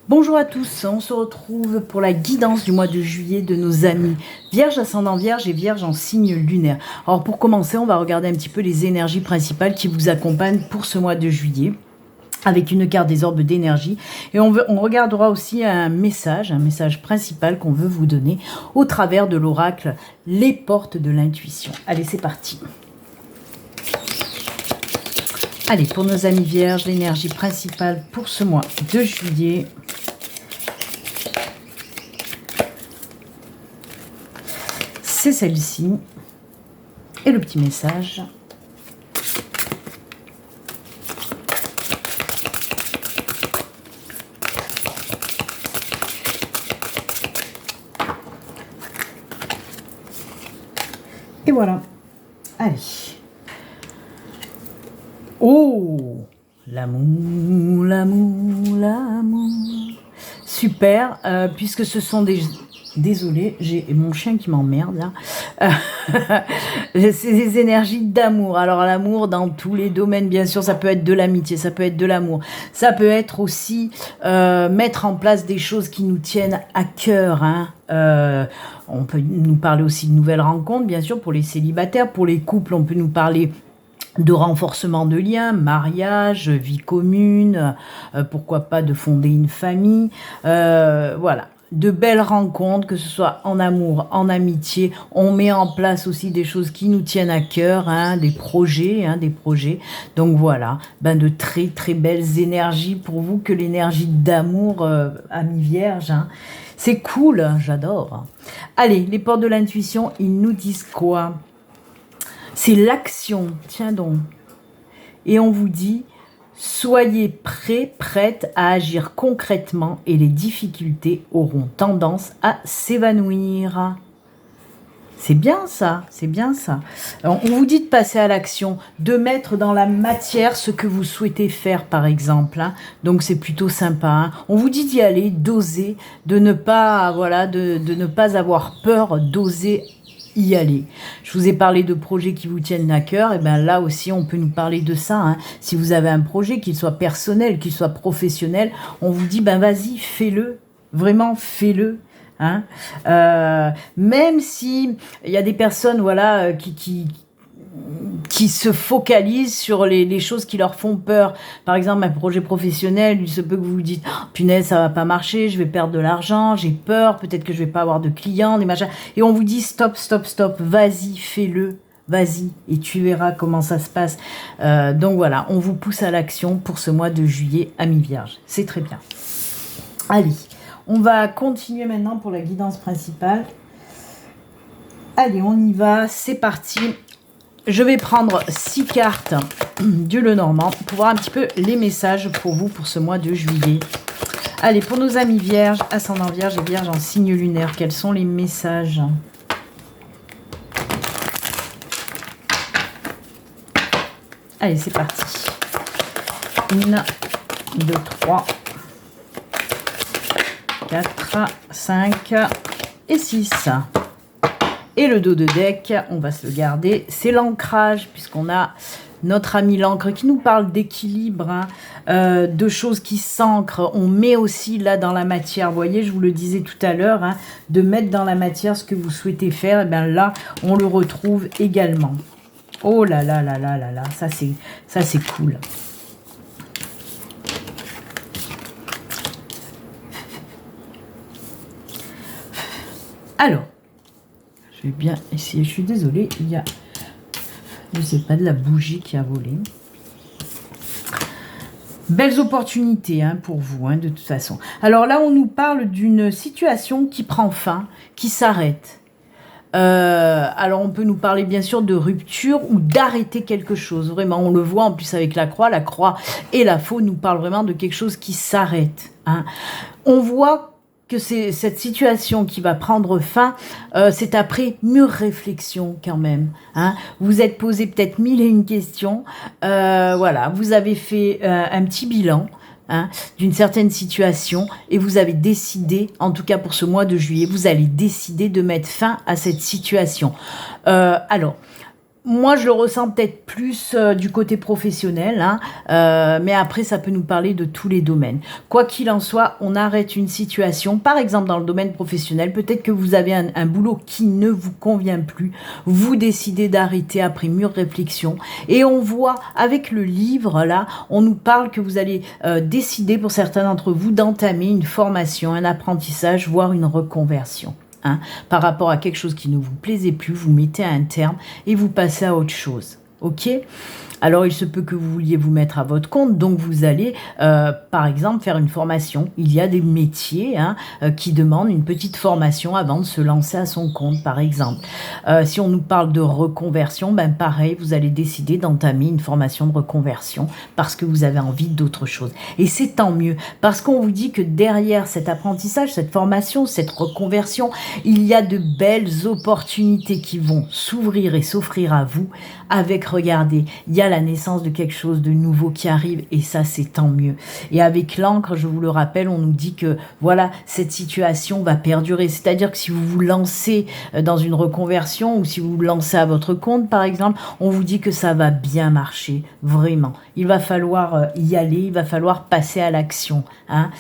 Bonjour à tous, on se retrouve pour la guidance du mois de juillet de nos amis Vierge, ascendant Vierge et Vierge en signe lunaire. Alors pour commencer, on va regarder un petit peu les énergies principales qui vous accompagnent pour ce mois de juillet, avec une carte des orbes d'énergie. Et on regardera aussi un message principal qu'on veut vous donner au travers de l'oracle Les Portes de l'Intuition. Allez, c'est parti. Allez, pour nos amis Vierges, l'énergie principale pour ce mois de juillet. C'est celle-ci. Et le petit message. Et voilà. Allez. Oh, l'amour, l'amour, l'amour. Super, puisque ce sont des... Désolée, j'ai mon chien qui m'emmerde là. C'est des énergies d'amour. Alors l'amour dans tous les domaines, bien sûr, ça peut être de l'amitié, ça peut être de l'amour. Ça peut être aussi mettre en place des choses qui nous tiennent à cœur. On peut nous parler aussi de nouvelles rencontres, bien sûr, pour les célibataires. Pour les couples, on peut nous parler de renforcement de liens, mariage, vie commune, pourquoi pas de fonder une famille. Voilà. De belles rencontres, que ce soit en amour, en amitié. On met en place aussi des choses qui nous tiennent à cœur, des projets. Donc voilà, de très très belles énergies pour vous, que l'énergie d'amour, amis vierges. C'est cool, j'adore. Allez, les portes de l'intuition, ils nous disent quoi? C'est l'action, tiens donc. Et on vous dit... Soyez prêts, prêtes à agir concrètement et les difficultés auront tendance à s'évanouir. C'est bien ça, c'est bien ça. Alors, on vous dit de passer à l'action, de mettre dans la matière ce que vous souhaitez faire par exemple. Donc c'est plutôt sympa. On vous dit d'y aller, d'oser, de ne pas, de ne pas avoir peur, d'oser y aller. Je vous ai parlé de projets qui vous tiennent à cœur, et là aussi on peut nous parler de ça. Si vous avez un projet, qu'il soit personnel, qu'il soit professionnel, on vous dit vas-y, fais-le, vraiment fais-le. Même si il y a des personnes qui se focalisent sur les choses qui leur font peur. Par exemple, un projet professionnel, il se peut que vous vous dites « Punaise, ça va pas marcher, je vais perdre de l'argent, j'ai peur, peut-être que je vais pas avoir de clients, des machins. » Et on vous dit « Stop, stop, stop, vas-y, fais-le, vas-y, et tu verras comment ça se passe. » Donc voilà, on vous pousse à l'action pour ce mois de juillet, amis vierges. C'est très bien. Allez, on va continuer maintenant pour la guidance principale. Allez, on y va, c'est parti. Je vais prendre 6 cartes du Lenormand pour voir un petit peu les messages pour vous pour ce mois de juillet. Allez, pour nos amis vierges, ascendant vierge et vierge en signe lunaire, quels sont les messages? Allez, c'est parti. 1, 2, 3, 4, 5 et 6. Et le dos de deck, on va se le garder, c'est l'ancrage, puisqu'on a notre ami l'encre qui nous parle d'équilibre, de choses qui s'ancrent. On met aussi là dans la matière, vous voyez, je vous le disais tout à l'heure, de mettre dans la matière ce que vous souhaitez faire, et là, on le retrouve également. Oh là là là là là là, ça c'est cool. Alors, je vais bien essayer, je suis désolée, il y a, je sais pas, de la bougie qui a volé. Belles opportunités pour vous, de toute façon. Alors là, on nous parle d'une situation qui prend fin, qui s'arrête. Alors on peut nous parler bien sûr de rupture ou d'arrêter quelque chose. Vraiment, on le voit en plus avec la croix et la faux nous parlent vraiment de quelque chose qui s'arrête. On voit que c'est cette situation qui va prendre fin, c'est après mûre réflexion quand même. Vous êtes posé peut-être 1001 questions, voilà, vous avez fait un petit bilan d'une certaine situation et vous avez décidé, en tout cas pour ce mois de juillet, vous allez décider de mettre fin à cette situation. Alors, moi, je le ressens peut-être plus du côté professionnel, hein, mais après, ça peut nous parler de tous les domaines. Quoi qu'il en soit, on arrête une situation, par exemple dans le domaine professionnel, peut-être que vous avez un boulot qui ne vous convient plus, vous décidez d'arrêter après mûre réflexion, et on voit avec le livre, là, on nous parle que vous allez décider, pour certains d'entre vous, d'entamer une formation, un apprentissage, voire une reconversion. Hein, par rapport à quelque chose qui ne vous plaisait plus, vous mettez un terme et vous passez à autre chose. Ok ? Alors, il se peut que vous vouliez vous mettre à votre compte, donc vous allez, par exemple, faire une formation. Il y a des métiers hein, qui demandent une petite formation avant de se lancer à son compte, par exemple. Si on nous parle de reconversion, ben pareil, vous allez décider d'entamer une formation de reconversion parce que vous avez envie d'autre chose. Et c'est tant mieux, parce qu'on vous dit que derrière cet apprentissage, cette formation, cette reconversion, il y a de belles opportunités qui vont s'ouvrir et s'offrir à vous avec, regardez, il y a la naissance de quelque chose de nouveau qui arrive et ça c'est tant mieux. Et avec l'encre, je vous le rappelle, on nous dit que voilà, cette situation va perdurer. C'est-à-dire que si vous vous lancez dans une reconversion ou si vous vous lancez à votre compte par exemple, on vous dit que ça va bien marcher, vraiment. Il va falloir y aller, il va falloir passer à l'action. Hein.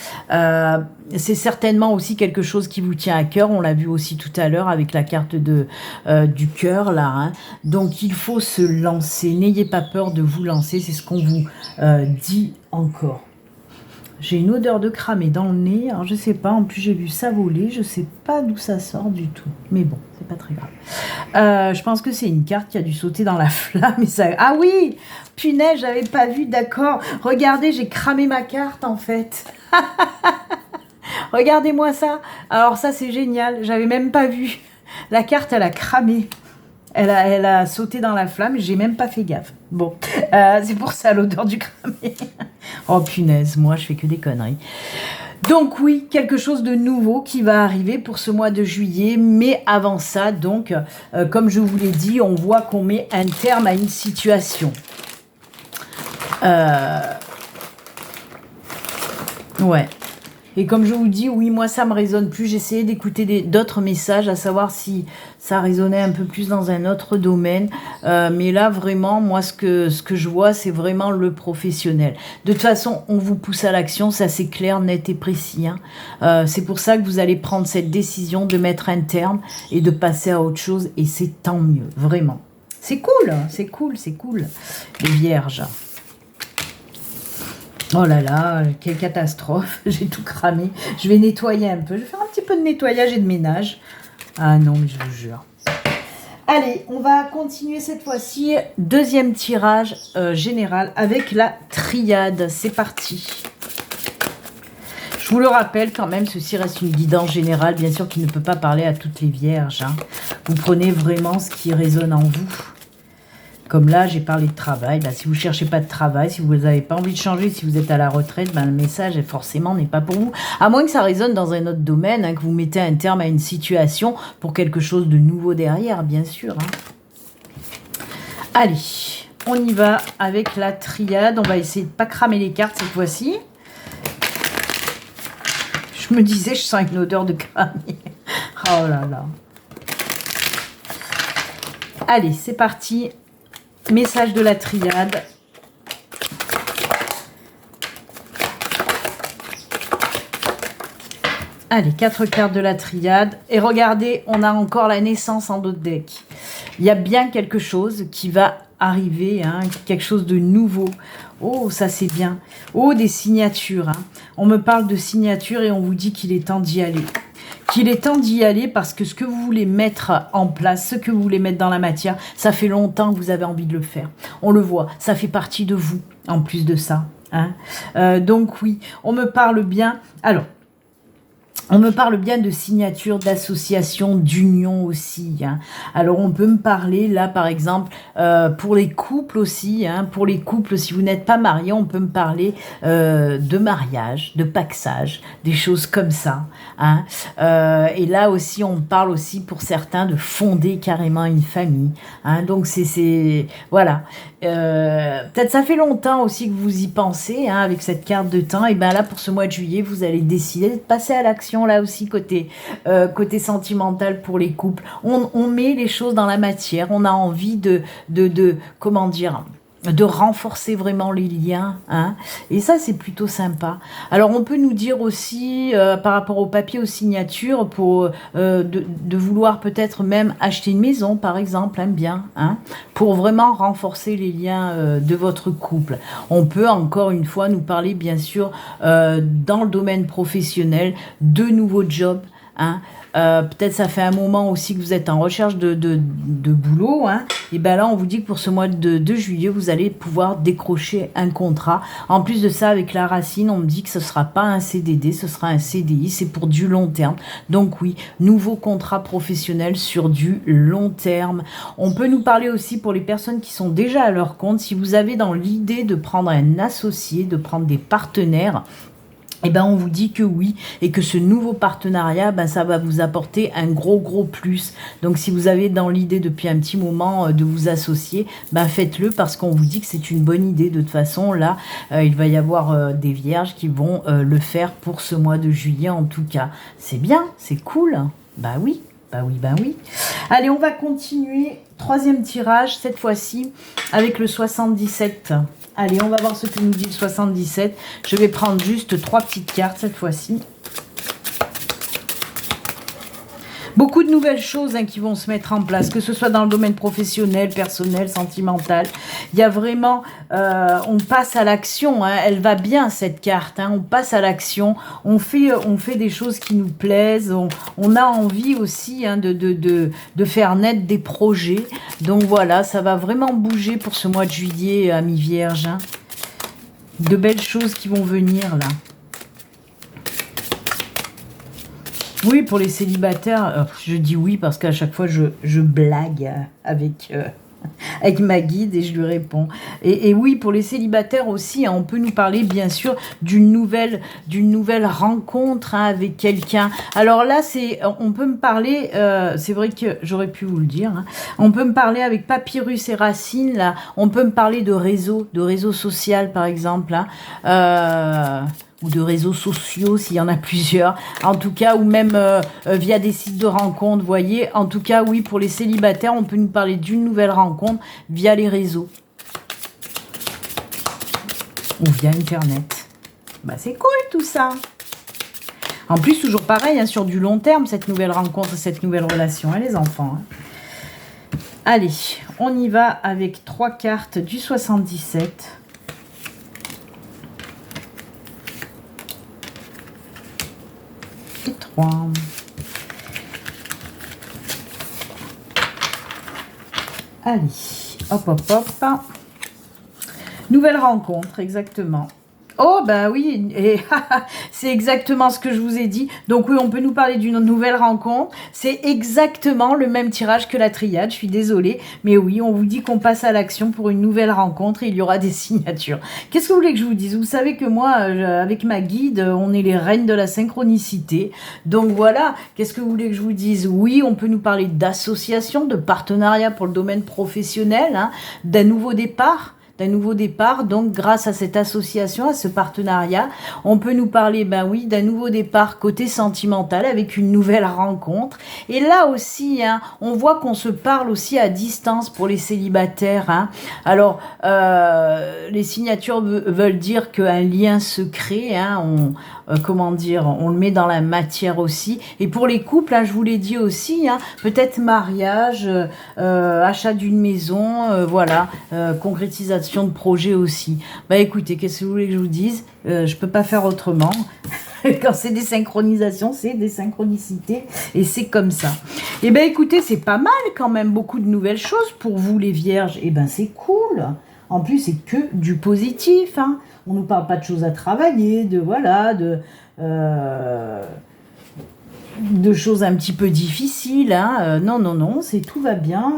C'est certainement aussi quelque chose qui vous tient à cœur, on l'a vu aussi tout à l'heure avec la carte du cœur là. Hein. Donc il faut se lancer, n'ayez pas peur de vous lancer, c'est ce qu'on vous dit encore. J'ai une odeur de cramé dans le nez, alors je sais pas, en plus j'ai vu ça voler, je sais pas d'où ça sort du tout, mais bon, c'est pas très grave. Je pense que c'est une carte qui a dû sauter dans la flamme et ça... Ah oui, punaise, j'avais pas vu, d'accord, regardez, j'ai cramé ma carte en fait. Regardez-moi ça, alors ça c'est génial, j'avais même pas vu, la carte elle a cramé. Elle a sauté dans la flamme, j'ai même pas fait gaffe. Bon, c'est pour ça l'odeur du cramé. Oh punaise, moi je fais que des conneries. Donc oui, quelque chose de nouveau qui va arriver pour ce mois de juillet. Mais avant ça, donc, comme je vous l'ai dit, on voit qu'on met un terme à une situation. Ouais. Et comme je vous dis, oui, moi, ça me résonne plus. J'essayais d'écouter d'autres messages, à savoir si ça résonnait un peu plus dans un autre domaine. Mais là, vraiment, moi, ce que je vois, c'est vraiment le professionnel. De toute façon, on vous pousse à l'action, ça c'est clair, net et précis. Hein. C'est pour ça que vous allez prendre cette décision de mettre un terme et de passer à autre chose. Et c'est tant mieux, vraiment. C'est cool, c'est cool, c'est cool. Les vierges. Oh là là, quelle catastrophe, j'ai tout cramé. Je vais nettoyer un peu, je vais faire un petit peu de nettoyage et de ménage. Ah non, mais je vous jure. Allez, on va continuer cette fois-ci. Deuxième tirage général avec la triade. C'est parti. Je vous le rappelle quand même, ceci reste une guidance générale, bien sûr, qui ne peut pas parler à toutes les vierges. Hein. Vous prenez vraiment ce qui résonne en vous. Comme là, j'ai parlé de travail. Bah, si vous ne cherchez pas de travail, si vous n'avez pas envie de changer, si vous êtes à la retraite, bah, le message, forcément, n'est pas pour vous. À moins que ça résonne dans un autre domaine, hein, que vous mettez un terme à une situation pour quelque chose de nouveau derrière, bien sûr. Hein. Allez, on y va avec la triade. On va essayer de ne pas cramer les cartes cette fois-ci. Je me disais, je sens une odeur de cramé. Oh là là. Allez, c'est parti. Message de la triade. Allez, 4 cartes de la triade. Et regardez, on a encore la naissance en d'autres decks. Il y a bien quelque chose qui va arriver, hein, quelque chose de nouveau. Oh, ça c'est bien. Oh, des signatures. Hein. On me parle de signatures et on vous dit qu'il est temps d'y aller. Qu'il est temps d'y aller parce que ce que vous voulez mettre en place, ce que vous voulez mettre dans la matière, ça fait longtemps que vous avez envie de le faire. On le voit, ça fait partie de vous, en plus de ça. Hein. Donc oui, on me parle bien. Alors, on me parle bien de signature, d'association, d'union aussi. Hein. Alors, on peut me parler, là, par exemple, pour les couples aussi. Hein, pour les couples, si vous n'êtes pas mariés, on peut me parler de mariage, de paxage, des choses comme ça. Hein. Et là aussi, on parle aussi, pour certains, de fonder carrément une famille. Hein. Donc, c'est voilà. Peut-être ça fait longtemps aussi que vous y pensez, hein, avec cette carte de temps. Et bien là, pour ce mois de juillet, vous allez décider de passer à l'action. relaxation là aussi côté sentimental pour les couples. On met les choses dans la matière, on a envie de comment dire, de renforcer vraiment les liens, hein, et ça c'est plutôt sympa. Alors on peut nous dire aussi par rapport au papier, aux signatures, pour de vouloir peut-être même acheter une maison par exemple, un bien, hein, pour vraiment renforcer les liens de votre couple. On peut encore une fois nous parler bien sûr dans le domaine professionnel de nouveaux jobs, hein. Peut-être ça fait un moment aussi que vous êtes en recherche de boulot, hein, et bien là on vous dit que pour ce mois de juillet vous allez pouvoir décrocher un contrat. En plus de ça, avec la racine, on me dit que ce ne sera pas un CDD, ce sera un CDI, c'est pour du long terme. Donc oui, nouveau contrat professionnel sur du long terme. On peut nous parler aussi pour les personnes qui sont déjà à leur compte, si vous avez dans l'idée de prendre un associé, de prendre des partenaires, eh ben on vous dit que oui, et que ce nouveau partenariat, ben ça va vous apporter un gros plus. Donc si vous avez dans l'idée depuis un petit moment de vous associer, ben faites-le, parce qu'on vous dit que c'est une bonne idée. De toute façon, là, il va y avoir des vierges qui vont le faire pour ce mois de juillet en tout cas. C'est bien, c'est cool. Bah oui. Bah oui, bah oui. Allez, on va continuer. Troisième tirage, cette fois-ci, avec le 77. Allez, on va voir ce que nous dit le 77. Je vais prendre juste 3 petites cartes cette fois-ci. Beaucoup de nouvelles choses hein, qui vont se mettre en place, que ce soit dans le domaine professionnel, personnel, sentimental. Il y a vraiment, on passe à l'action, hein, elle va bien cette carte, hein, on passe à l'action, on fait des choses qui nous plaisent, on a envie aussi hein, de faire naître des projets. Donc voilà, ça va vraiment bouger pour ce mois de juillet, amis vierges. Hein. De belles choses qui vont venir là. Oui, pour les célibataires, je dis oui parce qu'à chaque fois, je blague avec ma guide et je lui réponds. Et oui, pour les célibataires aussi, hein, on peut nous parler bien sûr d'une nouvelle rencontre hein, avec quelqu'un. Alors là, on peut me parler, c'est vrai que j'aurais pu vous le dire, hein, on peut me parler avec Papyrus et Racine, là, on peut me parler de réseau social par exemple, hein, ou de réseaux sociaux s'il y en a plusieurs, en tout cas, ou même via des sites de rencontres, vous voyez. En tout cas, oui, pour les célibataires, on peut nous parler d'une nouvelle rencontre via les réseaux. Ou via Internet. Bah, c'est cool tout ça. En plus, toujours pareil, hein, sur du long terme, cette nouvelle rencontre, cette nouvelle relation, hein, les enfants. Hein. Allez, on y va avec 3 cartes du 77. Et 3. Allez, hop, hop, hop. Nouvelle rencontre, exactement. Oh, bah oui, et c'est exactement ce que je vous ai dit. Donc oui, on peut nous parler d'une nouvelle rencontre. C'est exactement le même tirage que la triade, je suis désolée. Mais oui, on vous dit qu'on passe à l'action pour une nouvelle rencontre et il y aura des signatures. Qu'est-ce que vous voulez que je vous dise? Vous savez que moi, avec ma guide, on est les reines de la synchronicité. Donc voilà, qu'est-ce que vous voulez que je vous dise? Oui, on peut nous parler d'association, de partenariat pour le domaine professionnel, hein, d'un nouveau départ. Donc grâce à cette association, à ce partenariat, on peut nous parler, ben oui, d'un nouveau départ côté sentimental avec une nouvelle rencontre. Et là aussi, hein, on voit qu'on se parle aussi à distance pour les célibataires. Hein. Alors, les signatures veulent dire qu'un lien se crée, hein, comment dire, on le met dans la matière aussi. Et pour les couples, hein, je vous l'ai dit aussi, hein, peut-être mariage, achat d'une maison, voilà, concrétisation de projet aussi. Bah écoutez, qu'est-ce que vous voulez que je vous dise? Je peux pas faire autrement. Quand c'est des synchronisations, c'est des synchronicités et c'est comme ça. Et ben écoutez, c'est pas mal quand même, beaucoup de nouvelles choses pour vous les vierges. Et ben c'est cool. En plus, c'est que du positif. Hein. On nous parle pas de choses à travailler, de voilà, de choses un petit peu difficiles. Hein. Non, tout va bien.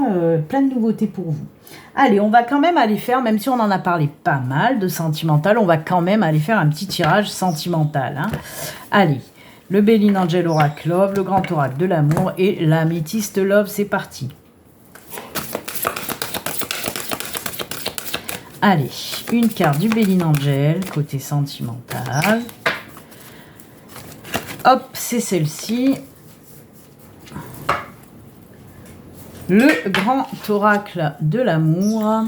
Plein de nouveautés pour vous. Allez, on va quand même aller faire, même si on en a parlé pas mal de sentimental, on va quand même aller faire un petit tirage sentimental. Hein. Allez, le Béline Angel Oracle Love, le Grand Oracle de l'amour et l'Améthyste Love, c'est parti. Allez, une carte du Béline Angel, côté sentimental. Hop, c'est celle-ci. Le grand oracle de l'amour.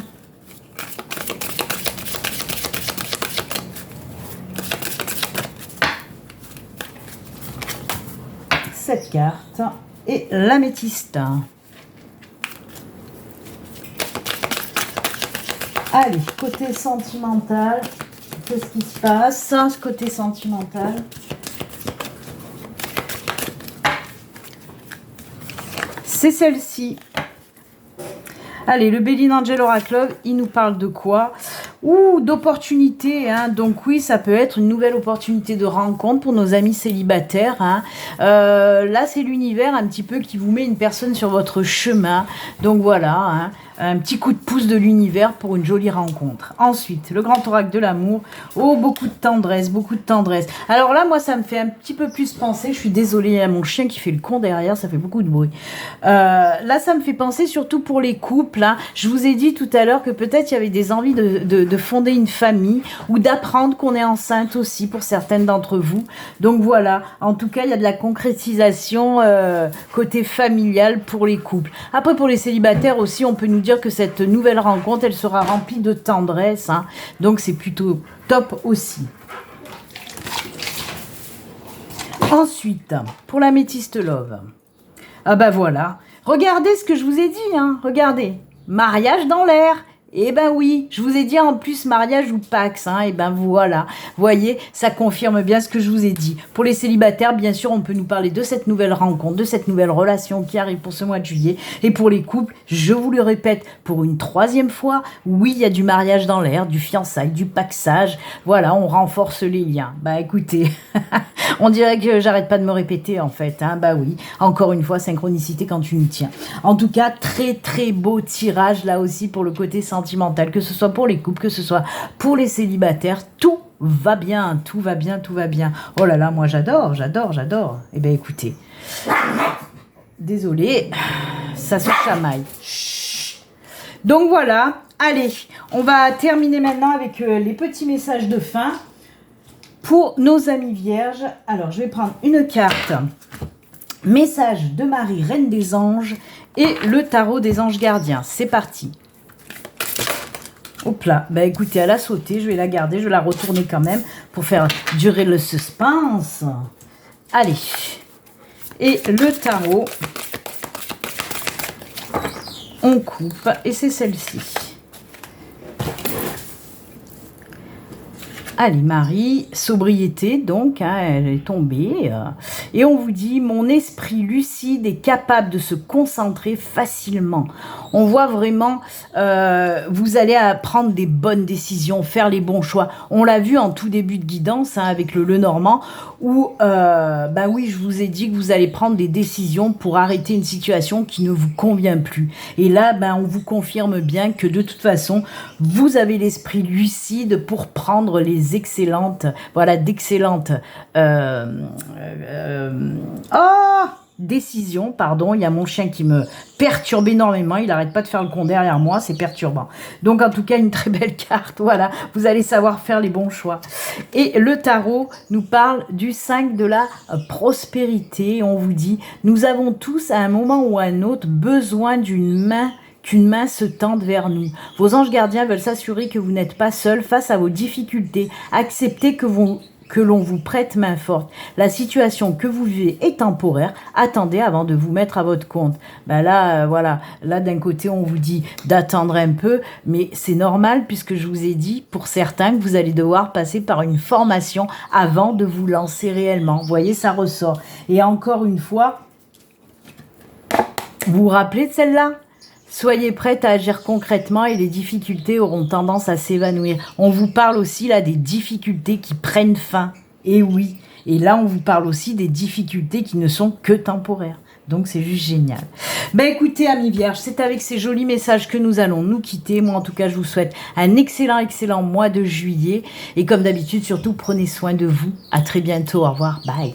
Cette carte et l'améthyste. Allez, côté sentimental, qu'est-ce qui se passe? Côté sentimental. C'est celle-ci. Allez, le Béline Angel Oracle, il nous parle de quoi? Ou d'opportunité, hein. Donc oui, ça peut être une nouvelle opportunité de rencontre pour nos amis célibataires, hein. Là, c'est l'univers un petit peu qui vous met une personne sur votre chemin. Donc voilà, hein. Un petit coup de pouce de l'univers pour une jolie rencontre. Ensuite, le grand oracle de l'amour. Oh, beaucoup de tendresse, beaucoup de tendresse. Alors là, moi, ça me fait un petit peu plus penser. Je suis désolée, il y a mon chien qui fait le con derrière, ça fait beaucoup de bruit. Là, ça me fait penser surtout pour les couples, hein. Je vous ai dit tout à l'heure que peut-être il y avait des envies de fonder une famille ou d'apprendre qu'on est enceinte aussi pour certaines d'entre vous. Donc voilà, en tout cas, il y a de la concrétisation côté familial pour les couples. Après, pour les célibataires aussi, on peut nous dire que cette nouvelle rencontre, elle sera remplie de tendresse, hein. Donc c'est plutôt top aussi. Ensuite, pour l'améthyste love. Ah bah voilà. Regardez ce que je vous ai dit, hein. Regardez. Mariage dans l'air. Eh ben oui, je vous ai dit en plus mariage ou Pax, hein, et ben voilà, vous voyez, ça confirme bien ce que je vous ai dit. Pour les célibataires, bien sûr, on peut nous parler de cette nouvelle rencontre, de cette nouvelle relation qui arrive pour ce mois de juillet. Et pour les couples, je vous le répète pour une troisième fois, oui, il y a du mariage dans l'air, du fiançailles, du paxage, voilà, on renforce les liens. Bah écoutez, on dirait que j'arrête pas de me répéter en fait, hein, bah oui, encore une fois, synchronicité quand tu nous tiens. En tout cas, très très beau tirage là aussi pour le côté sentimental, que ce soit pour les couples, que ce soit pour les célibataires, tout va bien, tout va bien, tout va bien. Oh là là, moi j'adore, j'adore, j'adore. Eh bien écoutez, désolé, ça se chamaille. Chut. Donc voilà, allez, on va terminer maintenant avec les petits messages de fin pour nos amis vierges. Alors je vais prendre une carte, message de Marie, reine des anges, et le tarot des anges gardiens. C'est parti. Hop là, bah écoutez, elle a sauté, je vais la garder, je vais la retourner quand même pour faire durer le suspense. Allez, et le tarot, on coupe, et c'est celle-ci. Allez, Marie, sobriété, donc, hein, elle est tombée. Et on vous dit, mon esprit lucide est capable de se concentrer facilement. On voit vraiment, vous allez prendre des bonnes décisions, faire les bons choix. On l'a vu en tout début de guidance, hein, avec le Normand, où, bah oui, je vous ai dit que vous allez prendre des décisions pour arrêter une situation qui ne vous convient plus. Et là, ben, on vous confirme bien que de toute façon, vous avez l'esprit lucide pour prendre les excellentes, voilà, d'excellentes décisions, pardon, il y a mon chien qui me perturbe énormément, il n'arrête pas de faire le con derrière moi, c'est perturbant. Donc en tout cas, une très belle carte, voilà, vous allez savoir faire les bons choix. Et le tarot nous parle du 5 de la prospérité, on vous dit, nous avons tous à un moment ou à un autre besoin d'une main, qu'une main se tende vers nous. Vos anges gardiens veulent s'assurer que vous n'êtes pas seul face à vos difficultés. Acceptez que l'on vous prête main forte. La situation que vous vivez est temporaire. Attendez avant de vous mettre à votre compte. Ben là, voilà. Là, d'un côté, on vous dit d'attendre un peu, mais c'est normal puisque je vous ai dit, pour certains, que vous allez devoir passer par une formation avant de vous lancer réellement. Vous voyez, ça ressort. Et encore une fois, vous vous rappelez de celle-là ? Soyez prête à agir concrètement et les difficultés auront tendance à s'évanouir. On vous parle aussi là des difficultés qui prennent fin. Et oui, et là on vous parle aussi des difficultés qui ne sont que temporaires. Donc c'est juste génial. Ben écoutez amis vierges, c'est avec ces jolis messages que nous allons nous quitter. Moi en tout cas je vous souhaite un excellent mois de juillet. Et comme d'habitude surtout prenez soin de vous. À très bientôt, au revoir, bye.